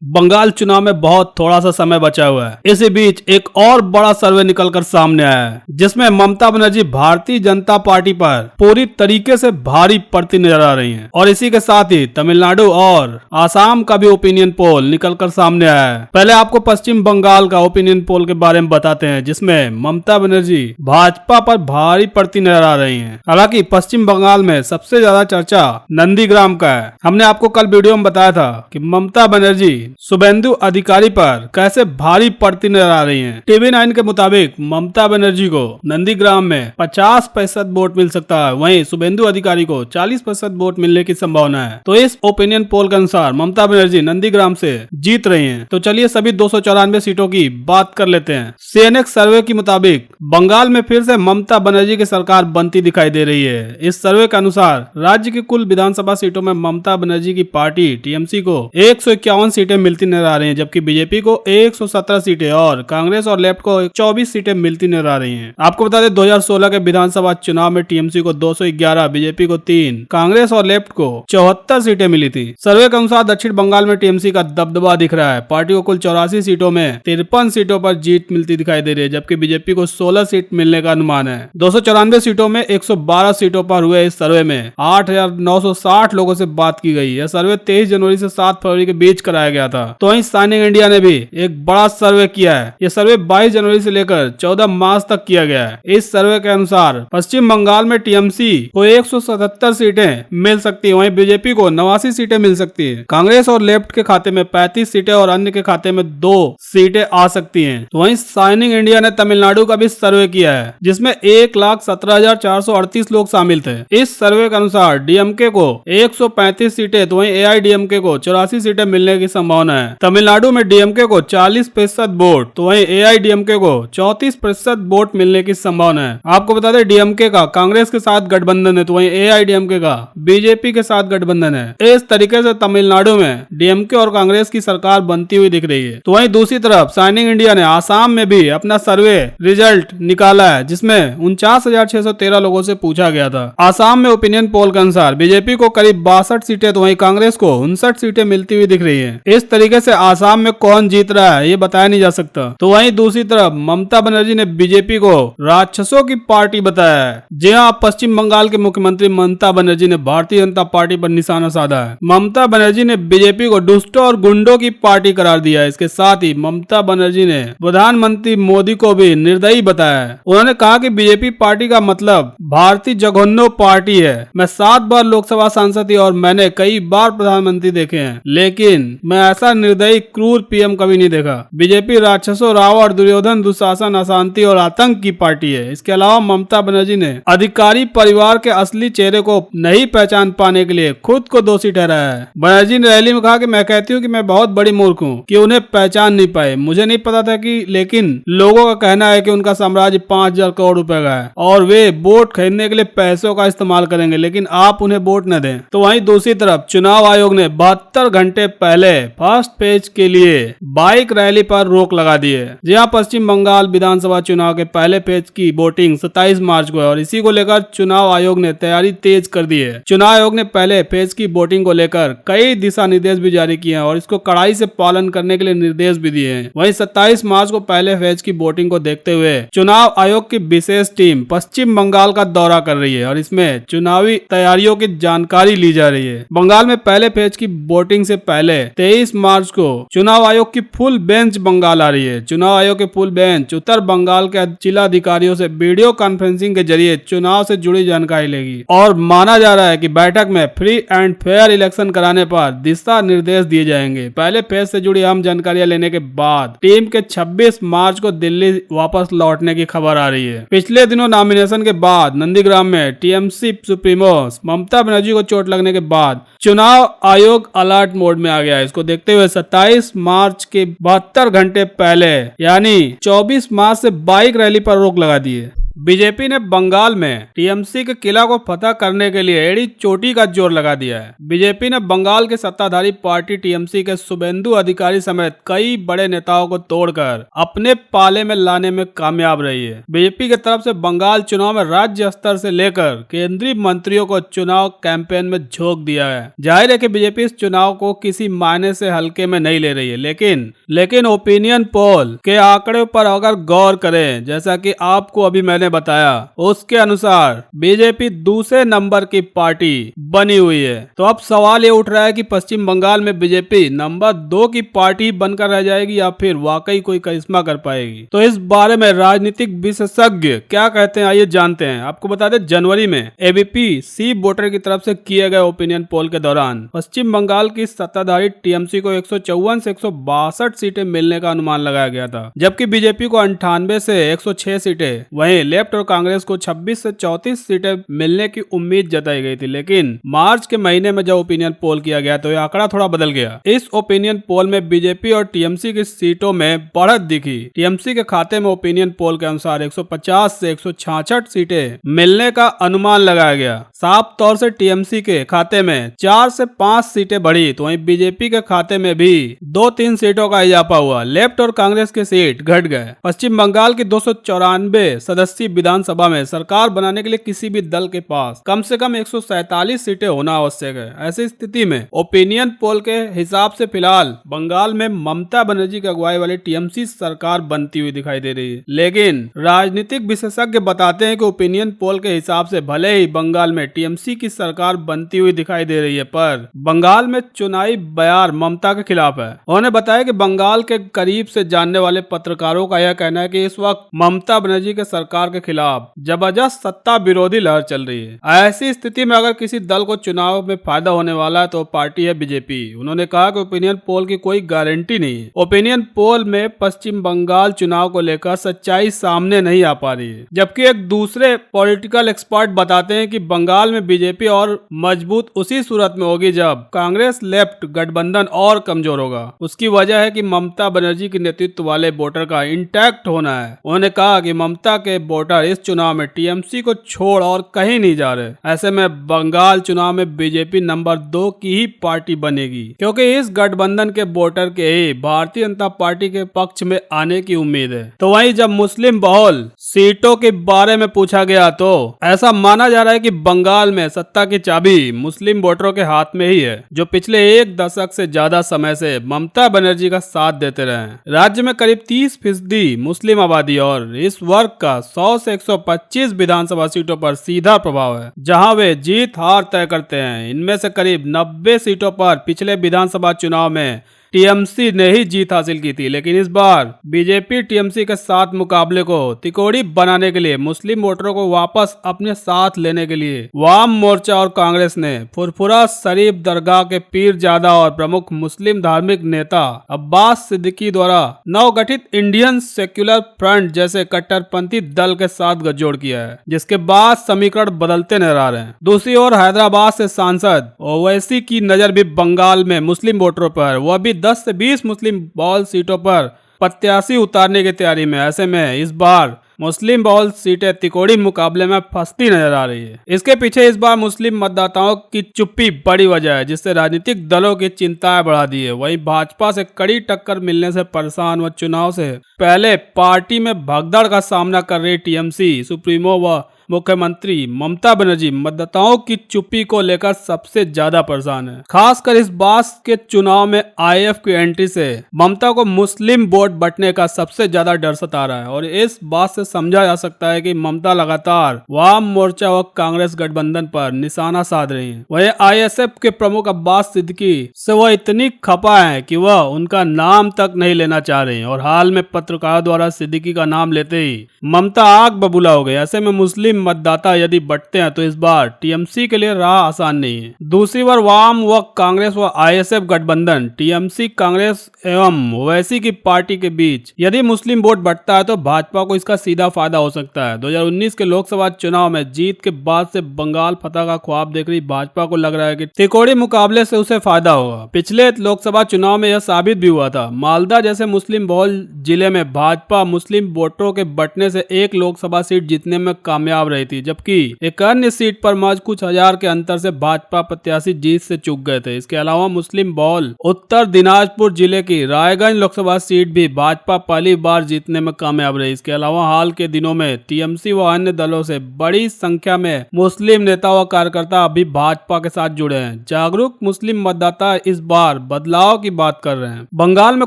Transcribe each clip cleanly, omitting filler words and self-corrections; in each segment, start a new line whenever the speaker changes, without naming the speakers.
बंगाल चुनाव में बहुत थोड़ा सा समय बचा हुआ है। इसी बीच एक और बड़ा सर्वे निकलकर सामने आया है, जिसमें ममता बनर्जी भारतीय जनता पार्टी पर पूरी तरीके से भारी पड़ती नजर आ रही हैं। और इसी के साथ ही तमिलनाडु और आसाम का भी ओपिनियन पोल निकलकर सामने आया है। पहले आपको पश्चिम बंगाल का ओपिनियन पोल के बारे में बताते हैं, जिसमें ममता बनर्जी भाजपा पर भारी पड़ती नजर आ रही है। हालांकि पश्चिम बंगाल में सबसे ज्यादा चर्चा नंदीग्राम का है। हमने आपको कल वीडियो में बताया था कि ममता बनर्जी शुभेंदु अधिकारी पर कैसे भारी पड़ती नजर आ रही हैं। TV9 के मुताबिक ममता बनर्जी को नंदीग्राम में 50% वोट मिल सकता है, वहीं शुभेंदु अधिकारी को 40% वोट मिलने की संभावना है। तो इस ओपिनियन पोल के अनुसार ममता बनर्जी नंदीग्राम से जीत रही हैं। तो चलिए सभी 294 सीटों की बात कर लेते हैं। CNN सर्वे के मुताबिक बंगाल में फिर से ममता बनर्जी की सरकार बनती दिखाई दे रही है। इस सर्वे के अनुसार राज्य की कुल विधानसभा सीटों में ममता बनर्जी की पार्टी TMC को 151 सीटें मिलती नजर आ रही हैं, जबकि बीजेपी को 117 सीटें और कांग्रेस और लेफ्ट को 24 सीटें मिलती नजर आ रही हैं। आपको बता दें 2016 के विधानसभा चुनाव में TMC को 211, बीजेपी को 3, कांग्रेस और लेफ्ट को 74 सीटें मिली थी। सर्वे के अनुसार दक्षिण बंगाल में TMC का दबदबा दिख रहा है। पार्टी को कुल 84 सीटों में 53 सीटों पर जीत मिलती दिखाई दे रही है, जबकि बीजेपी को 16 सीट मिलने का अनुमान है। 294 सीटों में 112 सीटों पर हुए इस सर्वे में 8,960 लोगों से बात की गई। यह सर्वे 23 जनवरी से 7 फरवरी के बीच कराया गया था। तो वहीं साइनिंग इंडिया ने भी एक बड़ा सर्वे किया है। यह सर्वे 22 जनवरी से लेकर 14 मार्च तक किया गया है। इस सर्वे के अनुसार पश्चिम बंगाल में TMC को 177 सीटें मिल सकती है, वहीं बीजेपी को 89 सीटें मिल सकती है। कांग्रेस और लेफ्ट के खाते में 35 सीटें और अन्य के खाते में 2 सीटें आ सकती हैं। तो वहीं साइनिंग इंडिया ने तमिलनाडु का भी सर्वे किया है, जिसमें 1,17,438 लोग शामिल थे। इस सर्वे के अनुसार DMK को 135 सीटें, तो वहीं AIDMK को 84 सीटें मिलने की संभावना है। तमिलनाडु में DMK को 40% वोट, तो वहीं AIDMK को 34% वोट मिलने की संभावना है। आपको बता दें DMK का कांग्रेस के साथ गठबंधन है, तो वहीं AIDMK का बीजेपी के साथ गठबंधन है। इस तरीके से तमिलनाडु में DMK और कांग्रेस की सरकार बनती हुई दिख रही है। तो वहीं दूसरी तरफ साइनिंग इंडिया ने आसाम में भी अपना सर्वे रिजल्ट निकाला है, जिसमें 49,613 लोगों से पूछा गया था। आसाम में ओपिनियन पोल के अनुसार बीजेपी को करीब 62 सीटें, तो वहीं कांग्रेस को 59 सीटें मिलती हुई दिख रही है। इस तरीके से आसाम में कौन जीत रहा है ये बताया नहीं जा सकता। तो वहीं दूसरी तरफ ममता बनर्जी ने बीजेपी को राक्षसों की पार्टी बताया है। जी हां, पश्चिम बंगाल के मुख्यमंत्री ममता बनर्जी ने भारतीय जनता पार्टी पर निशाना साधा है। ममता बनर्जी ने बीजेपी को दुष्टों और गुंडों की पार्टी करार दिया है। इसके साथ ही ममता बनर्जी ने प्रधानमंत्री मोदी को भी निर्दयी बताया है। उन्होंने कहा कि बीजेपी पार्टी का मतलब भारतीय जघन्य पार्टी है। मैं 7 बार लोकसभा सांसद थी और मैंने कई बार प्रधानमंत्री देखे हैं, लेकिन मैं ऐसा निर्दयी क्रूर PM कभी नहीं देखा। बीजेपी राक्षसों, रावण, दुर्योधन, दुशासन, अशांति और आतंक की पार्टी है। इसके अलावा ममता बनर्जी ने अधिकारी परिवार के असली चेहरे को नहीं पहचान पाने के लिए खुद को दोषी ठहराया है। बनर्जी ने रैली में कहा कि मैं कहती हूँ कि मैं बहुत बड़ी मूर्ख हूँ कि उन्हें पहचान नहीं पाए। मुझे नहीं पता था कि, लेकिन लोगों का कहना है कि उनका साम्राज्य 5,000 करोड़ रुपए का है और वे वोट खरीदने के लिए पैसों का इस्तेमाल करेंगे, लेकिन आप उन्हें वोट न दें। तो वहीं दूसरी तरफ चुनाव आयोग ने 72 घंटे पहले फर्स्ट पेज के लिए बाइक रैली पर रोक लगा दी है। जी हां, पश्चिम बंगाल विधानसभा चुनाव के पहले पेज की वोटिंग 27 मार्च को है और इसी को लेकर चुनाव आयोग ने तैयारी तेज कर दी है। चुनाव आयोग ने पहले पेज की वोटिंग को लेकर कई दिशा निर्देश भी जारी किए हैं और इसको कड़ाई से पालन करने के लिए निर्देश भी दिए हैं। वहीं 27 मार्च को पहले फेज की वोटिंग को देखते हुए चुनाव आयोग की विशेष टीम पश्चिम बंगाल का दौरा कर रही है और इसमें चुनावी तैयारियों की जानकारी ली जा रही है। बंगाल में पहले फेज की वोटिंग से पहले 23 मार्च को चुनाव आयोग की फुल बेंच बंगाल आ रही है। चुनाव आयोग के फुल बेंच उत्तर बंगाल के जिला अधिकारियों से वीडियो कॉन्फ्रेंसिंग के जरिए चुनाव से जुड़ी जानकारी लेगी और माना जा रहा है कि बैठक में फ्री एंड फेयर इलेक्शन कराने पर दिशा निर्देश दिए जाएंगे। पहले फेज से जुड़ी अहम जानकारियां लेने के बाद टीम के 26 मार्च को दिल्ली वापस लौटने की खबर आ रही है। पिछले दिनों नॉमिनेशन के बाद नंदीग्राम में TMC सुप्रीमो ममता बनर्जी को चोट लगने के बाद चुनाव आयोग अलर्ट मोड में आ गया है। इसको देखते हुए 27 मार्च के 72 घंटे पहले यानी 24 मार्च से बाइक रैली पर रोक लगा दी है। बीजेपी ने बंगाल में टीएमसी के किला को फतह करने के लिए एड़ी चोटी का जोर लगा दिया है। बीजेपी ने बंगाल के सत्ताधारी पार्टी टीएमसी के शुभेंदु अधिकारी समेत कई बड़े नेताओं को तोड़कर अपने पाले में लाने में कामयाब रही है। बीजेपी की तरफ से बंगाल चुनाव में राज्य स्तर से लेकर केंद्रीय मंत्रियों को चुनाव कैंपेन में झोंक दिया है। जाहिर है कि बीजेपी इस चुनाव को किसी मायने से हल्के में नहीं ले रही है, लेकिन ओपिनियन पोल के आंकड़े पर अगर गौर करें, जैसा कि आपको अभी मैंने बताया, उसके अनुसार बीजेपी दूसरे नंबर की पार्टी बनी हुई है। तो अब सवाल ये उठ रहा है कि पश्चिम बंगाल में बीजेपी नंबर 2 की पार्टी बनकर रह जाएगी या फिर वाकई कोई करिश्मा कर पाएगी। तो इस बारे में राजनीतिक विशेषज्ञ क्या कहते हैं, आइए जानते हैं। आपको बता दें, जनवरी में एबीपी सी वोटर की तरफ से किए गए ओपिनियन पोल के दौरान पश्चिम बंगाल की सत्ताधारी टीएमसी को 154 से 162 सीटें मिलने का अनुमान लगाया गया था, जबकि बीजेपी को 98 से 106 सीटें, वहीं लेफ्ट और कांग्रेस को 26 से 34 सीटें मिलने की उम्मीद जताई गई थी। लेकिन मार्च के महीने में जब ओपिनियन पोल किया गया तो यह आंकड़ा थोड़ा बदल गया। इस ओपिनियन पोल में बीजेपी और टीएमसी की सीटों में बढ़त दिखी। टीएमसी के खाते में ओपिनियन पोल के अनुसार 150 से 166 सीटें मिलने का अनुमान लगाया गया। साफ तौर से टीएमसी के खाते में 4 से 5 सीटें बढ़ी, तो वहीं बीजेपी के खाते में भी 2-3 सीटों का इजाफा हुआ। लेफ्ट और कांग्रेस के सीट घट गए। पश्चिम बंगाल की 294 सदस्यीय विधानसभा में सरकार बनाने के लिए किसी भी दल के पास कम से कम 147 सीटें होना आवश्यक है। ऐसी स्थिति में ओपिनियन पोल के हिसाब से फिलहाल बंगाल में ममता बनर्जी की अगुवाई वाली टीएमसी सरकार बनती हुई दिखाई दे रही है। लेकिन राजनीतिक विशेषज्ञ बताते हैं कि ओपिनियन पोल के हिसाब से भले ही बंगाल में टीएमसी की सरकार बनती हुई दिखाई दे रही है, पर बंगाल में चुनावी बयार ममता के खिलाफ है। उन्होंने बताया कि बंगाल के करीब से जानने वाले पत्रकारों का यह कहना है कि इस वक्त ममता बनर्जी के सरकार के खिलाफ जबरदस्त सत्ता विरोधी लहर चल रही है। ऐसी स्थिति में अगर किसी दल को चुनाव में फायदा होने वाला है तो पार्टी है बीजेपी। उन्होंने कहा कि ओपिनियन पोल की कोई गारंटी नहीं है। ओपिनियन पोल में पश्चिम बंगाल चुनाव को लेकर सच्चाई सामने नहीं आ पा रही है, जबकि एक दूसरे पॉलिटिकल एक्सपर्ट बताते हैं कि बंगाल में बीजेपी और मजबूत उसी सूरत में होगी जब कांग्रेस लेफ्ट गठबंधन और कमजोर होगा। उसकी वजह है कि ममता बनर्जी के नेतृत्व वाले वोटर का इंटैक्ट होना है। उन्होंने कहा कि ममता के वोटर इस चुनाव में टीएमसी को छोड़ और कहीं नहीं जा रहे। ऐसे में बंगाल चुनाव में बीजेपी नंबर 2 की ही पार्टी बनेगी, क्योंकि इस गठबंधन के वोटर के ही भारतीय जनता पार्टी के पक्ष में आने की उम्मीद है। तो वहीं जब मुस्लिम बहुल सीटों के बारे में पूछा गया तो ऐसा माना जा रहा है कि बंगाल में सत्ता की चाबी मुस्लिम वोटरों के हाथ में ही है, जो पिछले 1 दशक से ज्यादा समय से ममता बनर्जी का साथ देते रहे हैं। राज्य में करीब 30% मुस्लिम आबादी और इस वर्ग का 100 से 125 विधानसभा सीटों पर सीधा प्रभाव है, जहां वे जीत हार तय करते हैं। इनमें से करीब 90 सीटों पर पिछले विधानसभा चुनाव में टीएमसी ने ही जीत हासिल की थी, लेकिन इस बार बीजेपी टीएमसी के साथ मुकाबले को तिकोड़ी बनाने के लिए, मुस्लिम वोटरों को वापस अपने साथ लेने के लिए वाम मोर्चा और कांग्रेस ने फुरफुरा शरीफ दरगाह के पीरजादा और प्रमुख मुस्लिम धार्मिक नेता अब्बास सिद्दीकी द्वारा नवगठित इंडियन सेक्युलर फ्रंट जैसे कट्टरपंथी दल के साथ गठजोड़ किया है, जिसके बाद समीकरण बदलते नजर आ रहे हैं। दूसरी ओर हैदराबाद से सांसद ओवैसी की नजर भी बंगाल में मुस्लिम वोटरों पर, वह भी 10 से 20 मुस्लिम बहुल सीटों पर प्रत्याशी उतारने की तैयारी में। ऐसे में इस बार मुस्लिम बहुल सीटें तिकोड़ी मुकाबले में फंसती नजर आ रही है। इसके पीछे इस बार मुस्लिम मतदाताओं की चुप्पी बड़ी वजह है, जिससे राजनीतिक दलों की चिंताएं बढ़ा दी है। वहीं भाजपा से कड़ी टक्कर मिलने से परेशान व चुनाव से पहले पार्टी में भगदड़ का सामना कर रही टीएमसी सुप्रीमो व मुख्यमंत्री ममता बनर्जी मतदाताओं की चुप्पी को लेकर सबसे ज्यादा परेशान है। खासकर इस बार के चुनाव में आईएफ की एंट्री से ममता को मुस्लिम वोट बंटने का सबसे ज्यादा डर सता रहा है, और इस बात से समझा जा सकता है कि ममता लगातार वाम मोर्चा व कांग्रेस गठबंधन पर निशाना साध रही है। वहीं आईएसएफ के प्रमुख अब्बास सिद्दीकी से वह इतनी खपा है कि वह उनका नाम तक नहीं लेना चाह रही है, और हाल में पत्रकारों द्वारा सिद्दीकी का नाम लेते ही ममता आग बबूला हो गई। ऐसे में मुस्लिम मुस्लिम मतदाता यदि बढ़ते हैं तो इस बार टीएमसी के लिए राह आसान नहीं है। दूसरी बार वाम व कांग्रेस व आईएसएफ गठबंधन टीएमसी कांग्रेस एवं ओवैसी की पार्टी के बीच यदि मुस्लिम वोट बढ़ता है तो भाजपा को इसका सीधा फायदा हो सकता है। 2019 के लोकसभा चुनाव में जीत के बाद से बंगाल फतह का ख्वाब देख रही भाजपा को लग रहा है कि त्रिकोणीय मुकाबले से उसे फायदा होगा। पिछले लोकसभा चुनाव में यह साबित भी हुआ था। मालदा जैसे मुस्लिम बहुल जिले में भाजपा मुस्लिम वोटरों के बंटने से एक लोकसभा सीट जीतने में कामयाब रही थी, जबकि एक अन्य सीट पर महज कुछ हजार के अंतर से भाजपा प्रत्याशी जीत से चूक गए थे। इसके अलावा मुस्लिम बहुल उत्तर दिनाजपुर जिले की रायगंज लोकसभा सीट भी भाजपा पहली बार जीतने में कामयाब रही। इसके अलावा हाल के दिनों में टीएमसी व अन्य दलों से बड़ी संख्या में मुस्लिम नेता व कार्यकर्ता अभी भाजपा के साथ जुड़े हैं। जागरूक मुस्लिम मतदाता इस बार बदलाव की बात कर रहे हैं। बंगाल में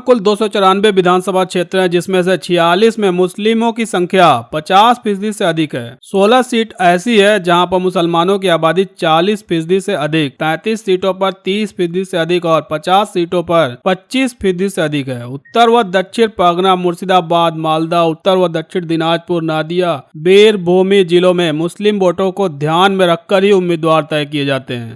कुल 294 विधानसभा क्षेत्र हैं, जिसमें से 46 में मुस्लिमों की संख्या 50% से अधिक है। 16 सीट ऐसी है जहां पर मुसलमानों की आबादी 40% से अधिक, 33 सीटों पर 30% से अधिक और 50 सीटों पर 25% से अधिक है। उत्तर व दक्षिण परगना, मुर्शिदाबाद, मालदा, उत्तर व दक्षिण दिनाजपुर, नादिया, बीरभूम जिलों में मुस्लिम वोटों को ध्यान में रखकर ही उम्मीदवार तय किए जाते हैं।